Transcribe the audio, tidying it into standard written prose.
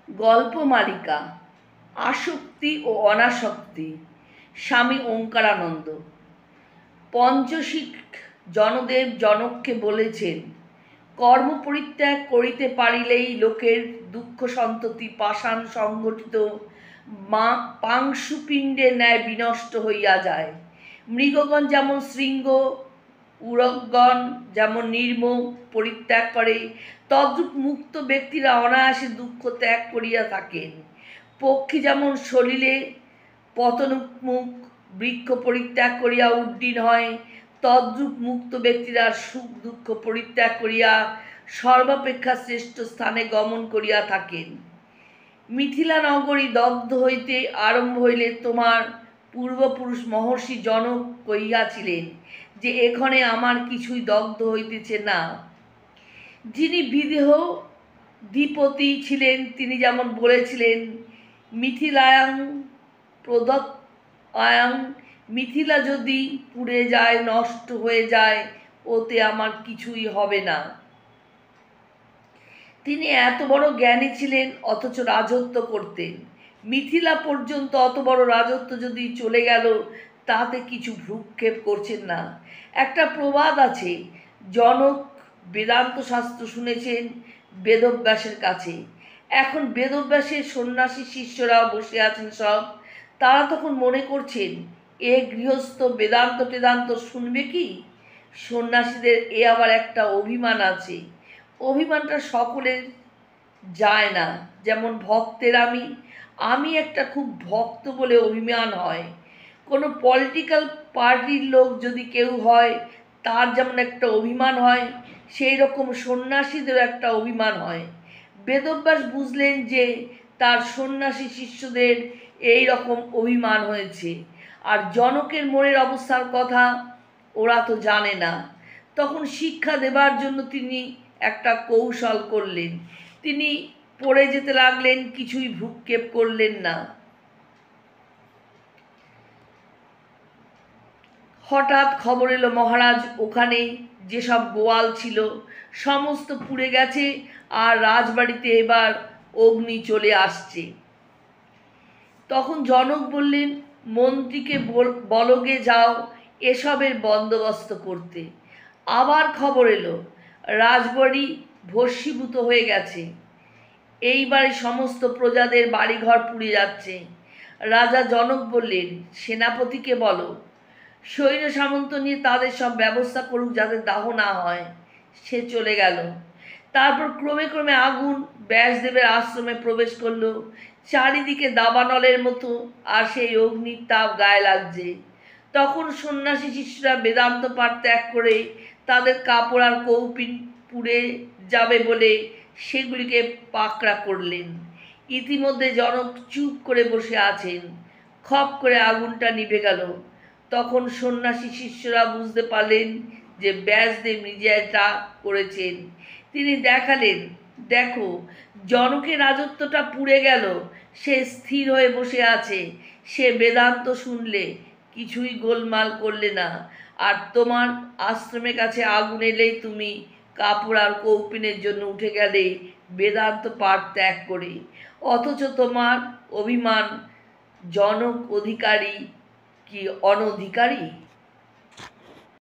গল্পমালিকা আসক্তি ও অনাসক্তি। স্বামী ওঙ্কারানন্দ। পঞ্চশিখ জনদেব জনককে বলেছেন, কর্ম পরিত্যাগ করিতে পারিলেই লোকের দুঃখ সন্ততি পাষাণ সংগঠিত পাংশুপিণ্ডের ন্যায় বিনষ্ট হইয়া যায়। মৃগগণ যেমন শৃঙ্গ, উড়কগণ যেমন নির্মোহ পরিত্যাগ করে, তদ্রূপ মুক্ত ব্যক্তিরা অনায়াসে দুঃখ ত্যাগ করিয়া থাকেন। পক্ষী যেমন সলিলে পতনোন্মুখ বৃক্ষ পরিত্যাগ করিয়া উড্ডীন হয়, তদ্রূপ মুক্ত ব্যক্তিরা সুখ দুঃখ পরিত্যাগ করিয়া সর্বাপেক্ষা শ্রেষ্ঠ স্থানে গমন করিয়া থাকেন। মিথিলা নগরী দগ্ধ হইতে আরম্ভ হইলে তোমার পূর্বপুরুষ মহর্ষি জনক কহিয়াছিলেন যে এখানে আমার কিছুই দগ্ধ হইতেছে না। যিনি বিদেহ দ্বিপতি ছিলেন তিনি যেমন বলেছিলেন, মিথিলায়াং প্রদত্তায়াং, মিথিলা যদি পুড়ে যায় নষ্ট হয়ে যায় ওতে আমার কিছুই হবে না। তিনি এত বড় জ্ঞানী ছিলেন অথচ রাজত্ব করতেন। মিথিলা পর্যন্ত অত বড় রাজত্ব যদি চলে গেল তাতে কিছু ভ্রুক্ষেপ করছেন না। একটা প্রবাদ আছে, জনক বেদান্ত শাস্ত্র শুনেছেন বেদব্যাসের কাছে। এখন বেদব্যাসের সন্ন্যাসী শিষ্যরাও বসে আছেন সব। তারা তখন মনে করছেন এ গৃহস্থ বেদান্ত টেদান্ত শুনবে কি? সন্ন্যাসীদের এ আবার একটা অভিমান আছে। অভিমানটা সকলের যায় না। যেমন ভক্তের আমি একটা খুব ভক্ত বলে অভিমান হয়। কোনো পলিটিক্যাল পার্টির লোক যদি কেউ হয় তার যেমন একটা অভিমান হয়, সেই রকম সন্ন্যাসীদের একটা অভিমান হয়। বেদব্যাস বুঝলেন যে তার সন্ন্যাসী শিষ্যদের এই রকম অভিমান হয়েছে, আর জনকের মনের অবস্থার কথা ওরা তো জানে না। তখন শিক্ষা দেবার জন্য তিনি একটা কৌশল করলেন। তিনি পড়ে যেতে লাগলেন, কিছুই ভ্রুক্ষেপ করলেন না। হঠাৎ খবর এলো মহারাজ ওখানে যেসব গোয়াল ছিল সমস্ত পুড়ে গেছে আর রাজবাড়িতে এবার অগ্নি চলে আসছে। তখন জনক বললেন, মন্ত্রীকে বলগে যাও এসবের বন্দোবস্ত করতে। আবার খবর এলো রাজবাড়ি ভস্মীভূত হয়ে গেছে। এইবারে সমস্ত প্রজাদের বাড়িঘর পুড়ে যাচ্ছে। রাজা জনক বললেন, সেনাপতিকে বলো সৈন্য সামন্ত নিয়ে তাদের সব ব্যবস্থা করুক যাতে দাহ না হয়। সে চলে গেল। তারপর ক্রমে ক্রমে আগুন ব্যাসদেবের আশ্রমে প্রবেশ করলো। চারিদিকে দাবানলের মতো, আর সেই অগ্নির তাপ গায়ে লাগছে। তখন সন্ন্যাসী শিষ্যরা বেদান্ত পাঠ ত্যাগ করে তাদের কাপড় আর কৌপিন পুড়ে যাবে বলে সেগুলিকে পাকড়া করলেন। ইতিমধ্যে জনক চুপ করে বসে আছেন। খপ করে আগুনটা নিভে গেল। তখন সন্ন্যাসী শিষ্যরা বুঝতে পারলেন যে ব্যাসদেব নিজে এটা করেছেন। তিনি দেখালেন, দেখো জনকের রাজত্বটা পুড়ে গেল, সে স্থির হয়ে বসে আছে। সে বেদান্ত শুনলে, কিছুই গোলমাল করলে না। আর তোমার আশ্রমের কাছে আগুন এলেই তুমি কাপড় আর কৌপিনের জন্য উঠে গেলে বেদান্ত পাঠ ত্যাগ করে। অথচ তোমার অভিমান জনক অধিকারী কি অনধিকারী?